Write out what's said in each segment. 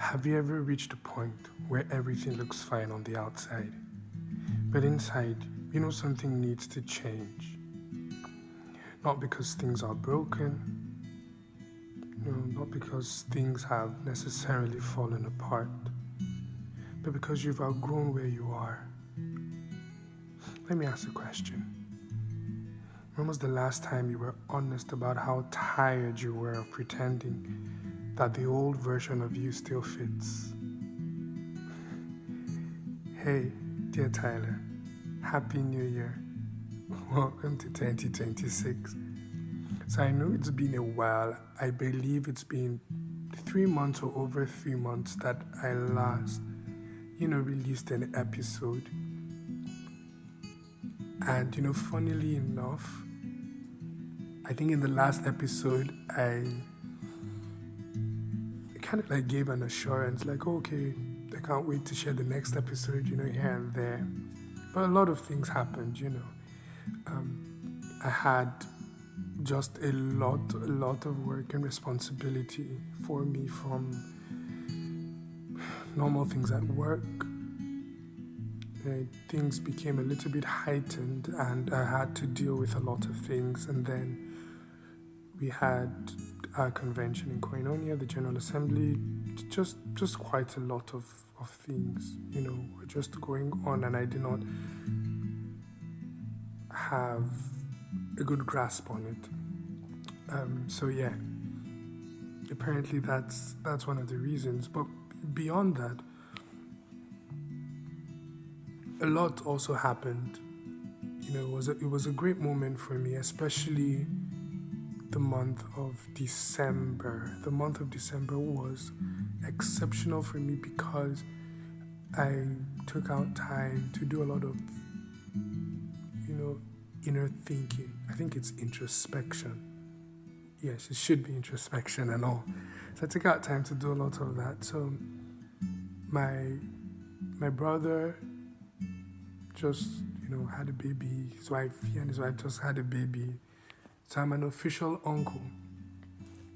Have you ever reached a point where everything looks fine on the outside, but inside, something needs to change? Not because things are broken, not because things have necessarily fallen apart, but because you've outgrown where you are. Let me ask a question. When was the last time you were honest about how tired you were of pretending that the old version of you still fits? Hey, dear Tyler, Happy New Year. Welcome to 2026. So I know it's been a while. I believe it's been 3 months or over 3 months that I last, released an episode. And, funnily enough, I think in the last episode, I kind of gave an assurance, okay, I can't wait to share the next episode, here and there. But a lot of things happened, I had just a lot of work and responsibility for me, from normal things at work. Things became a little bit heightened and I had to deal with a lot of things. And then we had our convention in Koinonia, the General Assembly, just quite a lot of things, were just going on, and I did not have a good grasp on it. So yeah, apparently that's one of the reasons. But beyond that, a lot also happened. It was a great moment for me, especially the month of December. The month of December was exceptional for me because I took out time to do a lot of, inner thinking. I think it's introspection. Yes, it should be introspection and all. So I took out time to do a lot of that. So my brother just, had a baby. He and his wife just had a baby. So I'm an official uncle.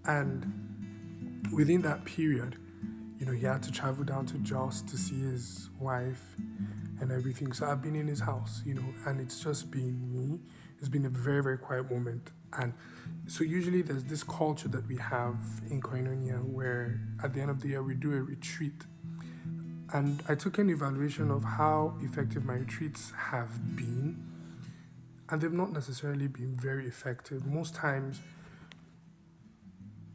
And within that period, he had to travel down to Jos to see his wife and everything. So I've been in his house, and it's just been me. It's been a very, very quiet moment. And so usually there's this culture that we have in Koinonia where at the end of the year we do a retreat. And I took an evaluation of how effective my retreats have been. And they've not necessarily been very effective. Most times,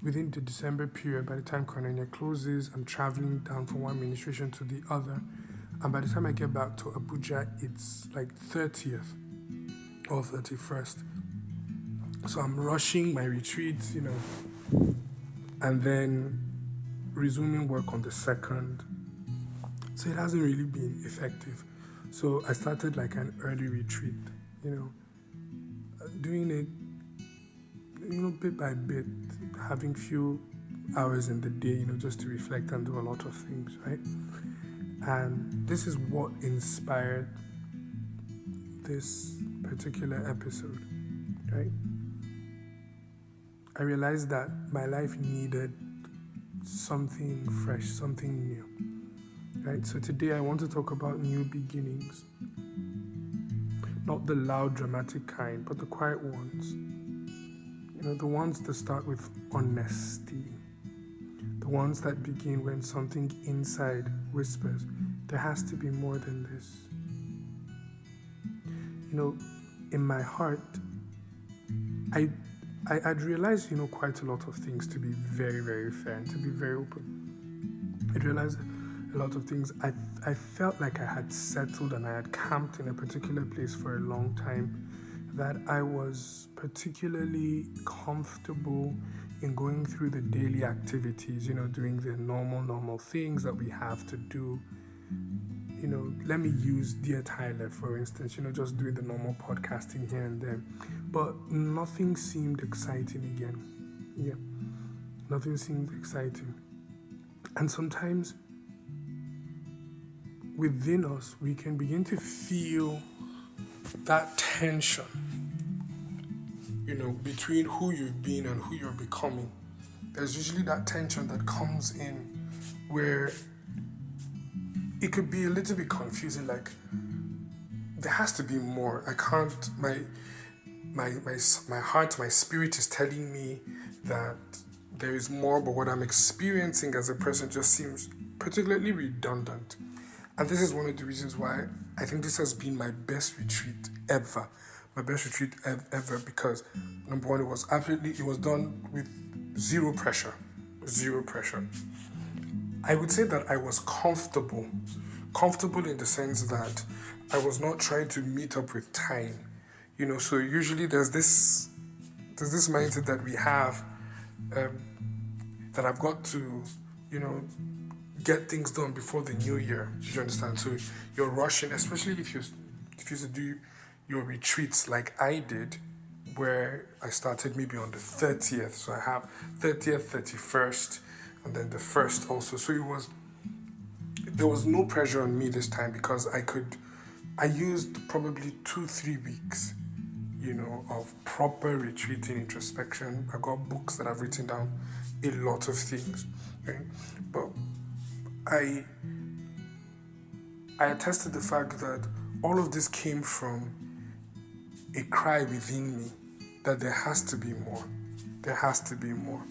within the December period, by the time Koinonia closes, I'm traveling down from one ministration to the other. And by the time I get back to Abuja, it's 30th or 31st. So I'm rushing my retreats, and then resuming work on the 2nd. So it hasn't really been effective. So I started an early retreat, doing it, bit by bit, having few hours in the day, just to reflect and do a lot of things, right? And this is what inspired this particular episode, right? I realized that my life needed something fresh, something new, right? So today I want to talk about new beginnings. Not the loud, dramatic kind, but the quiet ones. The ones that start with honesty. The ones that begin when something inside whispers, there has to be more than this. In my heart, I'd realized, quite a lot of things, to be very, very fair and to be very open. I'd realized a lot of things. I felt like I had settled and I had camped in a particular place for a long time, that I was particularly comfortable in going through the daily activities, doing the normal things that we have to do. Let me use dear Tyler, for instance, just doing the normal podcasting here and there. But nothing seemed exciting again. Yeah, nothing seemed exciting. And sometimes within us, we can begin to feel that tension, between who you've been and who you're becoming. There's usually that tension that comes in where it could be a little bit confusing, like there has to be more. I can't, my heart, my spirit is telling me that there is more, but what I'm experiencing as a person just seems particularly redundant. And this is one of the reasons why I think this has been my best retreat ever. My best retreat ever, because number one, it was done with zero pressure. Zero pressure. I would say that I was comfortable. Comfortable in the sense that I was not trying to meet up with time. So usually there's this mindset that we have, that I've got to, get things done before the new year. Do you understand? So you're rushing, especially if you do your retreats like I did, where I started maybe on the 30th. So I have 30th, 31st, and then the 1st also. So there was no pressure on me this time, because I used probably 2-3 weeks, of proper retreating introspection. I got books that I've written down a lot of things, right? But I attested the fact that all of this came from a cry within me that there has to be more. There has to be more.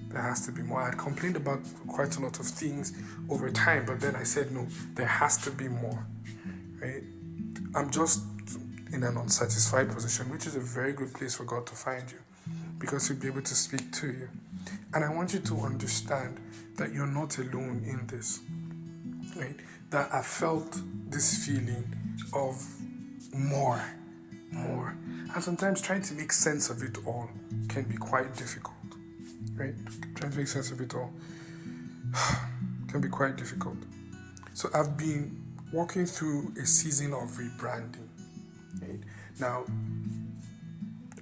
There has to be more. I had complained about quite a lot of things over time, but then I said, no, there has to be more, right? I'm just in an unsatisfied position, which is a very good place for God to find you, because He'll be able to speak to you. And I want you to understand that you're not alone in this, right? That I felt this feeling of more. And sometimes trying to make sense of it all can be quite difficult, right? Trying to make sense of it all can be quite difficult. So I've been walking through a season of rebranding, right? Now,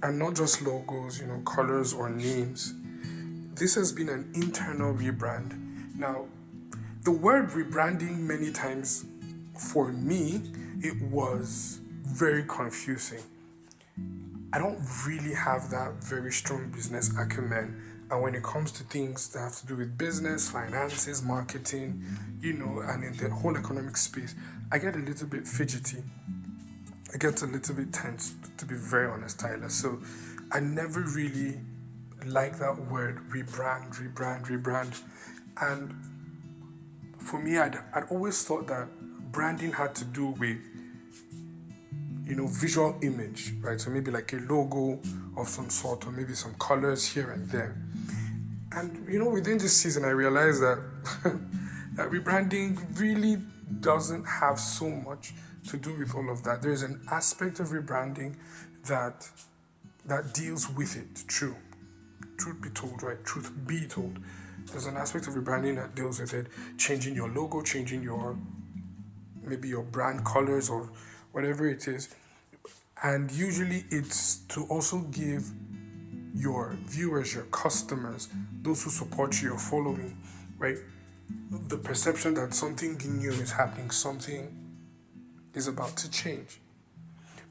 and not just logos, colors or names. This has been an internal rebrand. Now, the word rebranding, many times for me, it was very confusing. I don't really have that very strong business acumen. And when it comes to things that have to do with business, finances, marketing, and in the whole economic space, I get a little bit fidgety. I get a little bit tense, to be very honest, Tyla. So I never really liked that word, rebrand. And for me, I'd always thought that branding had to do with, visual image, right? So maybe like a logo of some sort, or maybe some colors here and there. And, within this season, I realized that that rebranding really doesn't have so much to do with all of that. There's an aspect of rebranding that deals with it, Truth be told, right? Truth be told. There's an aspect of rebranding that deals with it, changing your logo, changing maybe your brand colors or whatever it is. And usually it's to also give your viewers, your customers, those who support you, your following, right, the perception that something new is happening, something is about to change.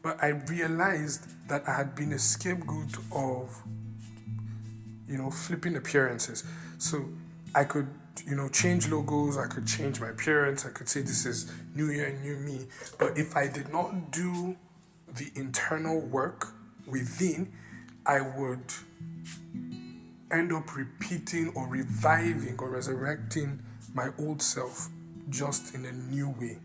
But I realized that I had been a scapegoat of, flipping appearances. So I could, change logos, I could change my appearance, I could say this is new year, new me. But if I did not do the internal work within, I would end up repeating or reviving or resurrecting my old self just in a new way.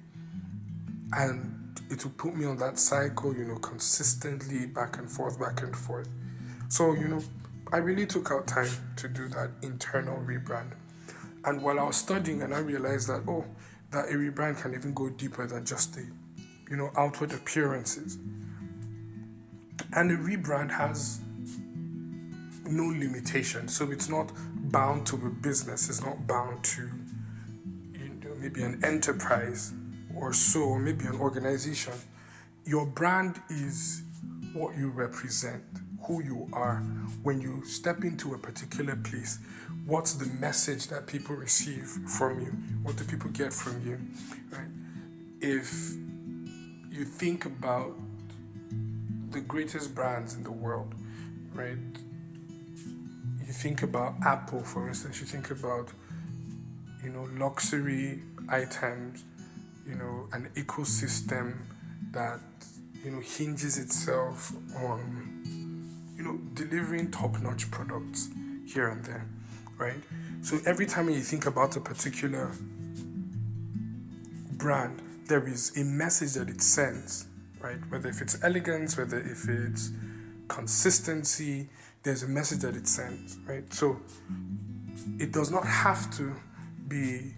And it will put me on that cycle, consistently back and forth. So, I really took out time to do that internal rebrand. And while I was studying, and I realized that, that a rebrand can even go deeper than just the, outward appearances. And a rebrand has no limitation. So it's not bound to a business. It's not bound to, maybe an enterprise or so, or maybe an organization. Your brand is what you represent, who you are. When you step into a particular place, what's the message that people receive from you? What do people get from you, right? If you think about the greatest brands in the world, right? You think about Apple, for instance. You think about, luxury items, an ecosystem that, hinges itself on, delivering top-notch products here and there, right? So every time you think about a particular brand, there is a message that it sends, right? Whether if it's elegance, whether if it's consistency, there's a message that it sends, right? So it does not have to be,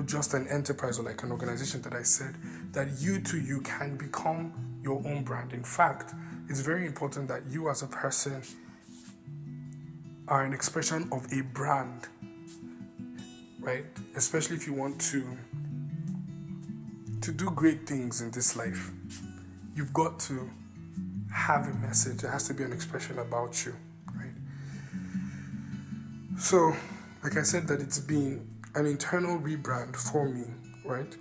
just an enterprise or like an organization that I said, that you can become your own brand. In fact, it's very important that you as a person are an expression of a brand, right? Especially if you want to do great things in this life. You've got to have a message. There has to be an expression about you, right? So, like I said, that it's been an internal rebrand for me, right?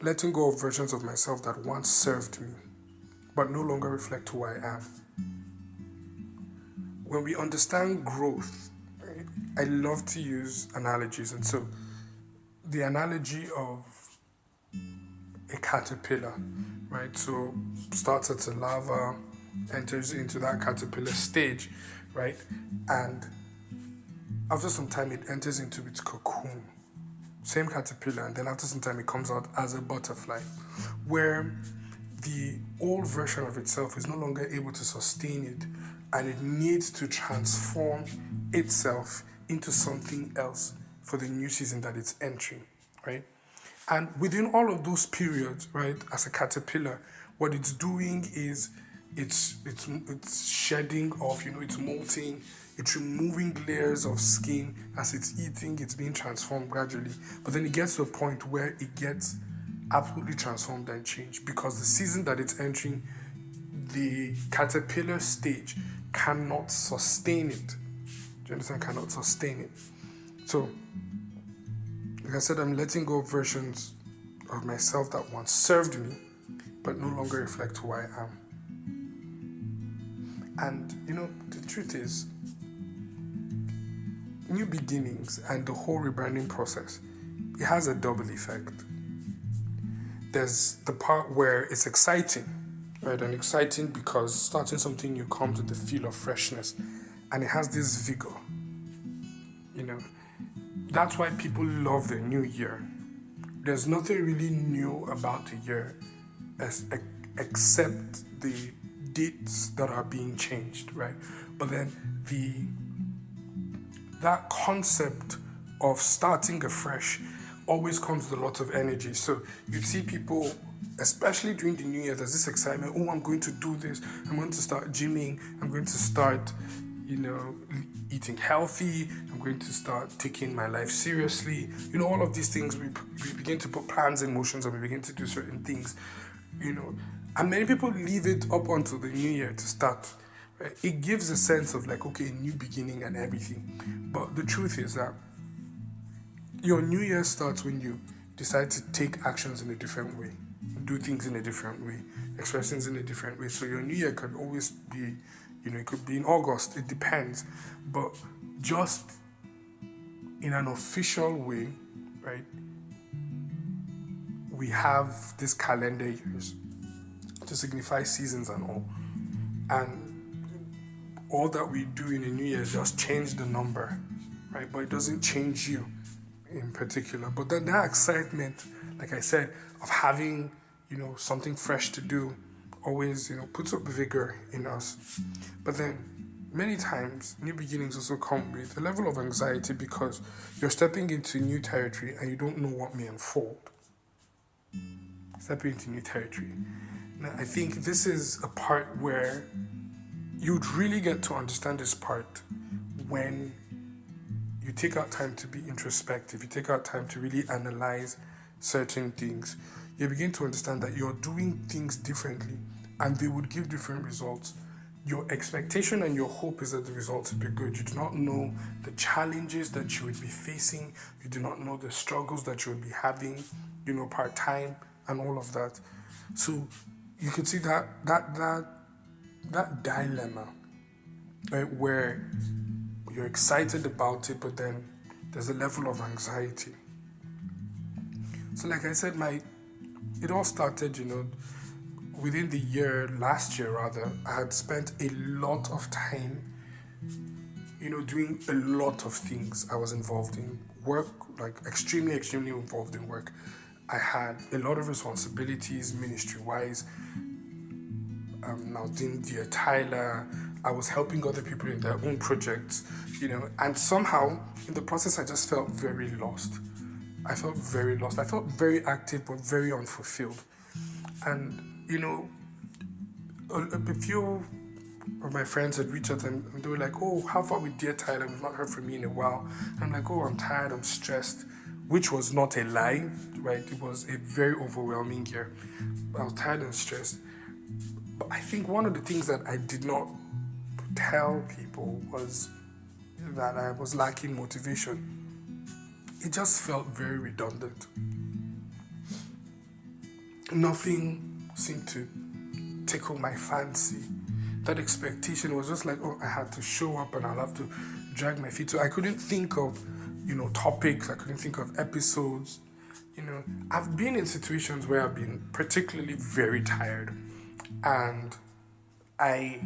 Letting go of versions of myself that once served me, but no longer reflect who I am. When we understand growth, right, I love to use analogies. And so the analogy of a caterpillar, right? So starts at a larva, enters into that caterpillar stage, right? And after some time, it enters into its cocoon. Same caterpillar, and then after some time, it comes out as a butterfly, where the old version of itself is no longer able to sustain it, and it needs to transform itself into something else for the new season that it's entering, right? And within all of those periods, right, as a caterpillar, what it's doing is it's shedding off, it's molting, it's removing layers of skin. As it's eating, it's being transformed gradually. But then it gets to a point where it gets absolutely transformed and changed, because the season that it's entering, the caterpillar stage cannot sustain it. Do you understand? Cannot sustain it. So, like I said, I'm letting go of versions of myself that once served me, but no longer reflect who I am. And, the truth is, new beginnings and the whole rebranding process, it has a double effect. There's the part where it's exciting, right? And exciting because starting something new comes with the feel of freshness, and it has this vigor. That's why people love the new year. There's nothing really new about the year except the dates that are being changed, right? But then that concept of starting afresh always comes with a lot of energy. So you see people, especially during the new year, there's this excitement. Oh, I'm going to do this. I'm going to start gymming. I'm going to start, eating healthy. I'm going to start taking my life seriously. All of these things, we begin to put plans in motion, and we begin to do certain things, and many people leave it up until the new year to start. Right? It gives a sense of like, okay, new beginning and everything. But the truth is that your new year starts when you decide to take actions in a different way, do things in a different way, express things in a different way. So your new year can always be, it could be in August, it depends. But just in an official way, right, we have this calendar years to signify seasons and all. And all that we do in a new year is just change the number, right? But it doesn't change you in particular. But then that excitement, like I said, of having, something fresh to do always, puts up vigor in us. But then many times, new beginnings also come with a level of anxiety because you're stepping into new territory and you don't know what may unfold. Stepping into new territory. Now, I think this is a part where you'd really get to understand this part when you take out time to be introspective, you take out time to really analyze certain things. You begin to understand that you're doing things differently and they would give different results. Your expectation and your hope is that the results will be good. You do not know the challenges that you would be facing. You do not know the struggles that you would be having, part-time and all of that. So you could see that dilemma, right, where you're excited about it, but then there's a level of anxiety. So like I said, it all started, within the year, last year rather. I had spent a lot of time, doing a lot of things. I was involved in work, like extremely, extremely involved in work. I had a lot of responsibilities ministry-wise. I was doing dear Tyla. I was helping other people in their own projects, and somehow in the process I just felt very lost. I felt very lost. I felt very active but very unfulfilled. And, a few of my friends had reached out and they were like, oh, how far with dear Tyla? We've not heard from you in a while. And I'm like, oh, I'm tired, I'm stressed, which was not a lie, right? It was a very overwhelming year. I was tired and stressed. But I think one of the things that I did not tell people was that I was lacking motivation. It just felt very redundant. Nothing seemed to tickle my fancy. That expectation was just like, oh, I had to show up and I'll have to drag my feet. So I couldn't think of, topics. I couldn't think of episodes. I've been in situations where I've been particularly very tired, and I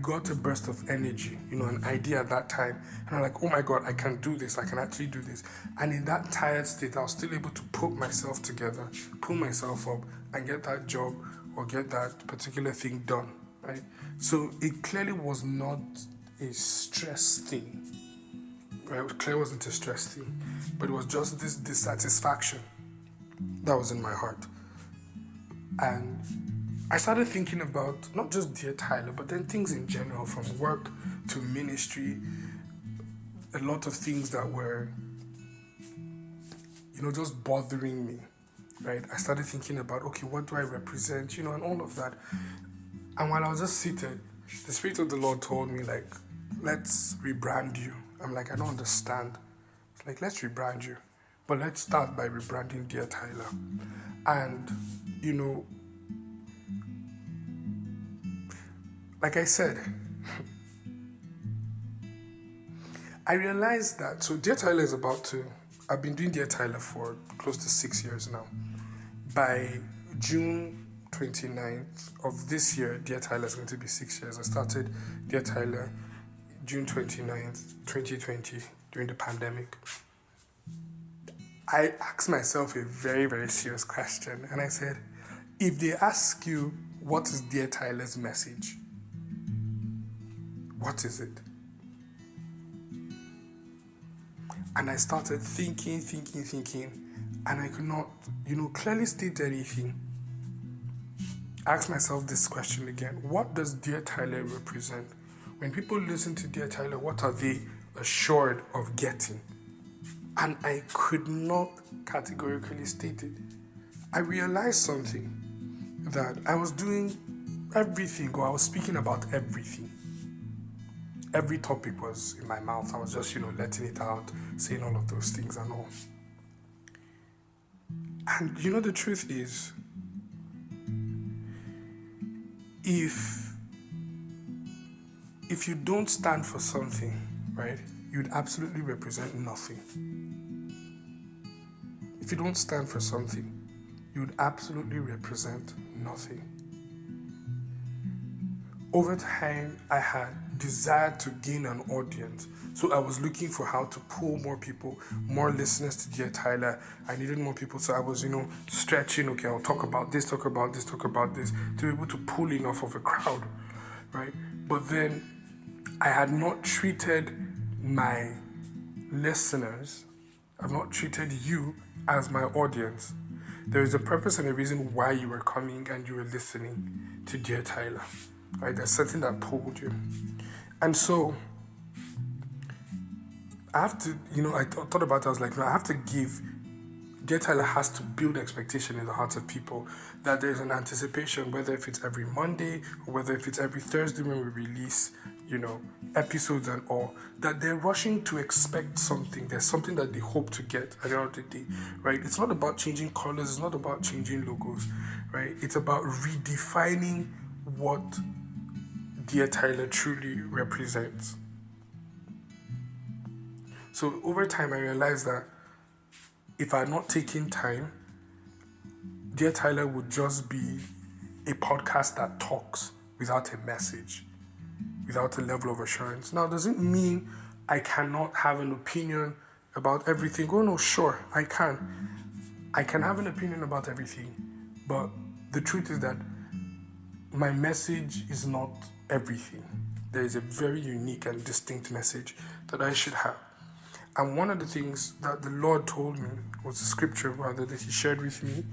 got a burst of energy, an idea at that time. And I'm like, oh my God, I can do this. I can actually do this. And in that tired state, I was still able to put myself together, pull myself up and get that job or get that particular thing done, right? So it clearly was not a stress thing, right? It clearly wasn't a stress thing, but it was just this dissatisfaction that was in my heart. And I started thinking about not just dear Tyla, but then things in general, from work to ministry, a lot of things that were, just bothering me, right? I started thinking about, okay, what do I represent, and all of that. And while I was just seated, the Spirit of the Lord told me, like, let's rebrand you. I'm like, I don't understand. It's like, let's rebrand you. But let's start by rebranding dear Tyla. And, like I said, I realized that, so dear Tyla is I've been doing dear Tyla for close to 6 years now. By June 29th of this year, dear Tyla is going to be 6 years. I started dear Tyla June 29th, 2020, during the pandemic. I asked myself a very, very serious question, and I said, if they ask you, what is dear Tyla's message? What is it? And I started thinking, and I could not, clearly state anything. I asked myself this question again. What does dear Tyla represent? When people listen to dear Tyla, what are they assured of getting? And I could not categorically state it. I realized something, that I was doing everything, or I was speaking about everything. Every topic was in my mouth. I was just, letting it out, saying all of those things and all. And the truth is, if you don't stand for something, right, you'd absolutely represent nothing. If you don't stand for something, you'd absolutely represent nothing. Over time, I had desired to gain an audience. So I was looking for how to pull more people, more listeners to dear Tyla. I needed more people. So I was, stretching, okay, I'll talk about this, to be able to pull enough of a crowd, right? But then I had not treated my listeners, I've not treated you as my audience. There is a purpose and a reason why you were coming and you were listening to dear Tyla. Right, there's something that pulled you. And so I have to, I thought about it. I was like, no, I have to give. Dear Tyla has to build expectation in the hearts of people, that there's an anticipation, whether if it's every Monday or whether if it's every Thursday when we release, episodes and all, that they're rushing to expect something. There's something that they hope to get at the end of the day, right? It's not about changing colors. It's not about changing logos, right? It's about redefining what dear Tyla truly represents. So over time, I realized that if I had not taken time, Dear Tyler would just be a podcast that talks without a message, without a level of assurance. Now, does it mean I cannot have an opinion about everything? Oh no, sure, I can. I can have an opinion about everything, but the truth is that my message is not everything. There is a very unique and distinct message that I should have. And one of the things that the Lord told me, was the scripture rather, that He shared with me,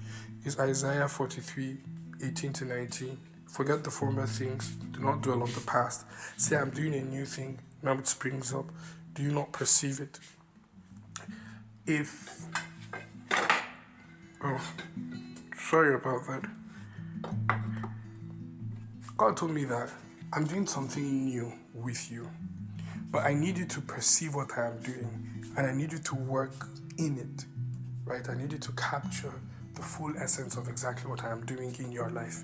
is Isaiah 43, 18 to 19. Forget the former things, do not dwell on the past. Say, I'm doing a new thing, now it springs up. Do you not perceive it? Sorry about that. God told me that I'm doing something new with you, but I need you to perceive what I am doing, and I need you to work in it, right? I need you to capture the full essence of exactly what I am doing in your life.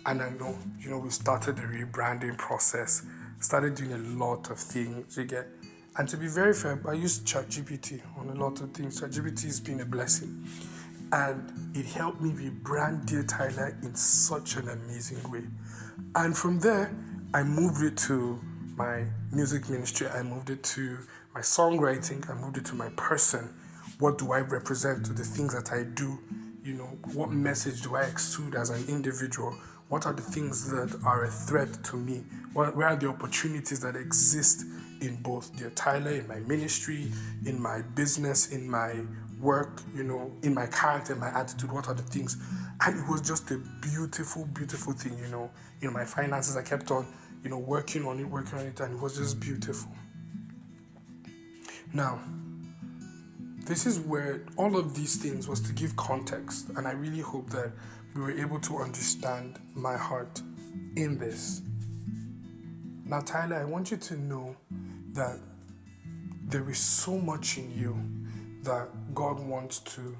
And I know, we started the rebranding process, started doing a lot of things, you get. And to be very fair, I used ChatGPT on a lot of things. ChatGPT has been a blessing. And it helped me rebrand Dear Tyler in such an amazing way. And from there, I moved it to my music ministry. I moved it to my songwriting. I moved it to my person. What do I represent to the things that I do? What message do I exude as an individual? What are the things that are a threat to me? Where are the opportunities that exist in both Dear Tyler, in my ministry, in my business, in my work, in my character, my attitude? What are the things? And it was just a beautiful, beautiful thing, In my finances, I kept on, working on it, and it was just beautiful. Now, this is where all of these things was to give context, and I really hope that we were able to understand my heart in this. Now, Tyler, I want you to know that there is so much in you that God wants to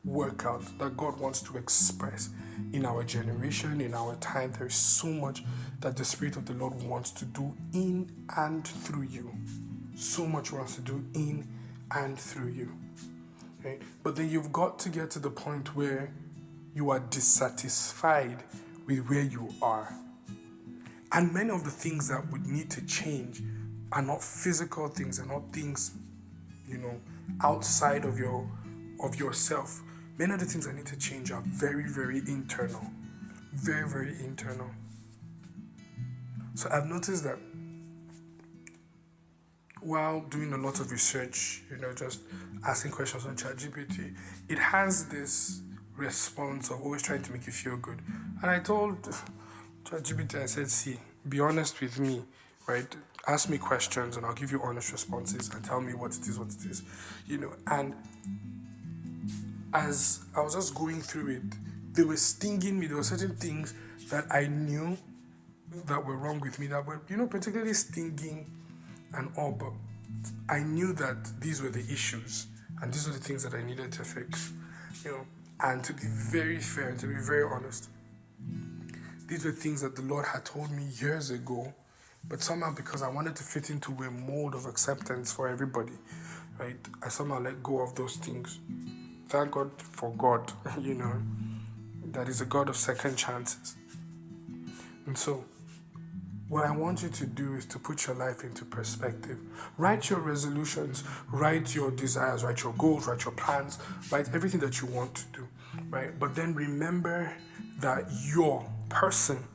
work out, that God wants to express in our generation, in our time. There is so much that the Spirit of the Lord wants to do in and through you. So much wants to do in and through you. Okay? But then you've got to get to the point where you are dissatisfied with where you are. And many of the things that would need to change are not physical things, are not things, outside of yourself. Many of the things that need to change are very, very internal. Very, very internal. So I've noticed that while doing a lot of research, just asking questions on ChatGPT, it has this response of always trying to make you feel good. And I told ChatGPT, I said, see, be honest with me, right? Ask me questions and I'll give you honest responses and tell me what it is, And as I was just going through it, they were stinging me. There were certain things that I knew that were wrong with me that were, particularly stinging and all, but I knew that these were the issues and these were the things that I needed to fix, And to be very fair and to be very honest, these were things that the Lord had told me years ago, but somehow because I wanted to fit into a mold of acceptance for everybody, right, I somehow let go of those things. Thank God for God, that is a God of second chances. And so, what I want you to do is to put your life into perspective. Write your resolutions, write your desires, write your goals, write your plans, write everything that you want to do, right? But then remember that your person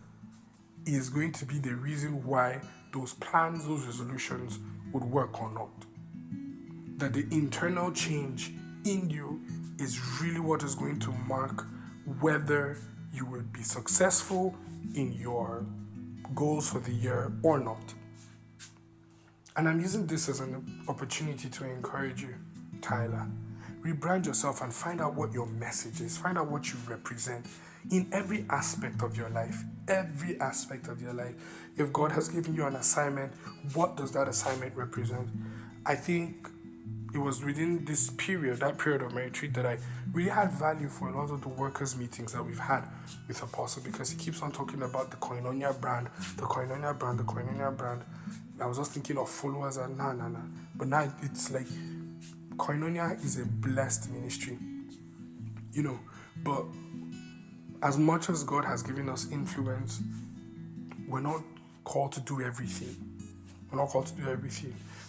is going to be the reason why those plans, those resolutions would work or not. That the internal change in you is really what is going to mark whether you will be successful in your goals for the year or not. And I'm using this as an opportunity to encourage you, Tyler. Rebrand yourself and find out what your message is. Find out what you represent in every aspect of your life. Every aspect of your life. If God has given you an assignment, what does that assignment represent? I think it was within this period, that period of my retreat, that I really had value for a lot of the workers' meetings that we've had with Apostle, because he keeps on talking about the Koinonia brand, the Koinonia brand, the Koinonia brand. I was just thinking of followers and nah. But now it's like Koinonia is a blessed ministry, but as much as God has given us influence, we're not called to do everything.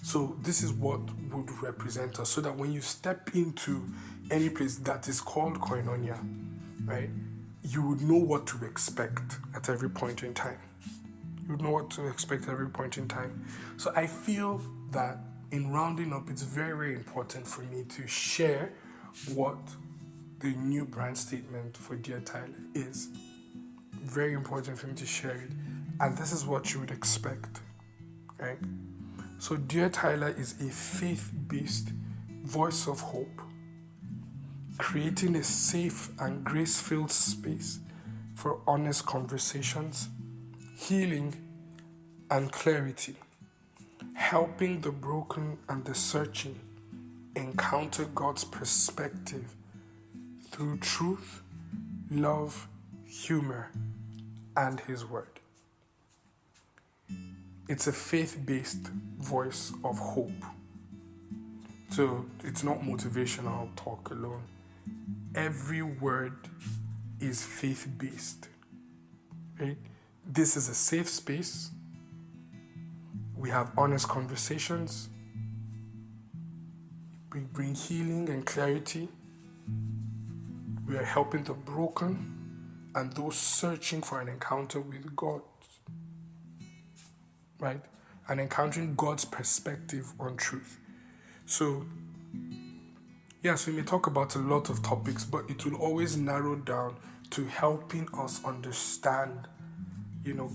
So this is what would represent us, so that when you step into any place that is called Koinonia, right, you would know what to expect at every point in time. So I feel that in rounding up, it's very, very important for me to share what the new brand statement for Dear Tyla is. Very important for me to share it. And this is what you would expect, right? So Dear Tyla is a faith-based voice of hope, creating a safe and grace-filled space for honest conversations, healing, and clarity, helping the broken and the searching encounter God's perspective through truth, love, humor, and His Word. It's a faith-based voice of hope. So it's not motivational talk alone. Every word is faith-based, right? This is a safe space. We have honest conversations. We bring healing and clarity. We are helping the broken and those searching for an encounter with God, right? And encountering God's perspective on truth. So we may talk about a lot of topics, but it will always narrow down to helping us understand,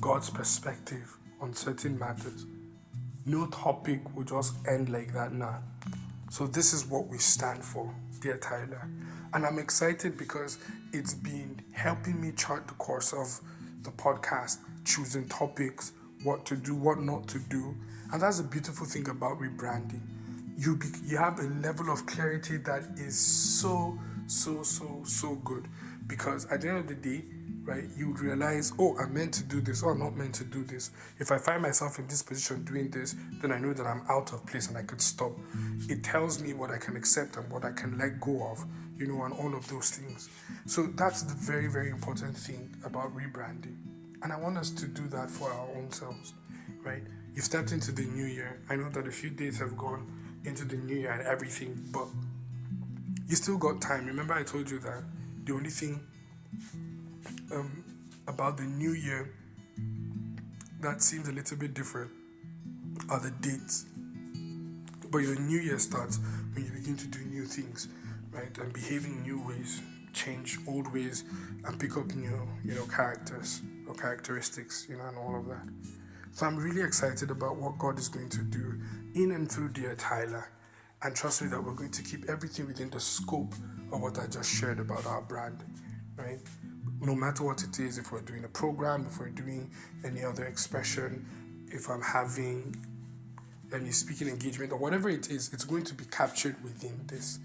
God's perspective on certain matters. No topic will just end like that, nah. So this is what we stand for, Dear Tyla. And I'm excited because it's been helping me chart the course of the podcast, choosing topics, what to do, what not to do. And that's the beautiful thing about rebranding. You have a level of clarity that is so good. Because at the end of the day, right, you would realize, I'm meant to do this, or I'm not meant to do this. If I find myself in this position doing this, then I know that I'm out of place and I could stop. It tells me what I can accept and what I can let go of, and all of those things. So that's the very, very important thing about rebranding. And I want us to do that for our own selves, right? You've stepped into the new year. I know that a few days have gone into the new year and everything, but you still got time. Remember I told you that the only thing about the new year that seems a little bit different are the dates. But your new year starts when you begin to do new things, right? And behave in new ways, change old ways, and pick up new, characters or characteristics, and all of that. So I'm really excited about what God is going to do in and through Dear Tyla. And trust me that we're going to keep everything within the scope of what I just shared about our brand, right? No matter what it is, if we're doing a program, if we're doing any other expression, if I'm having any speaking engagement or whatever it is, it's going to be captured within this,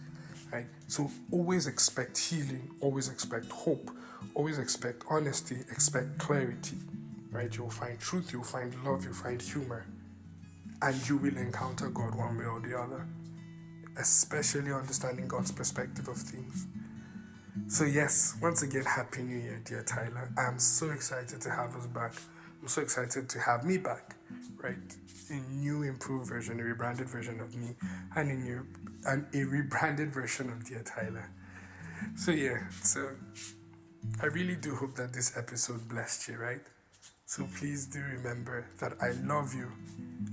right? So always expect healing, always expect hope, always expect honesty, expect clarity, right? You'll find truth, you'll find love, you'll find humor, and you will encounter God one way or the other, especially understanding God's perspective of things. So yes, once again, Happy New Year, Dear Tyla. I'm so excited to have us back. I'm so excited to have me back, right? A new, improved version, a rebranded version of me, and a rebranded version of Dear Tyla. So I really do hope that this episode blessed you, right? So please do remember that I love you,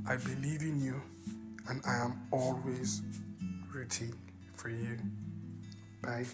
I believe in you, and I am always rooting for you. Bye.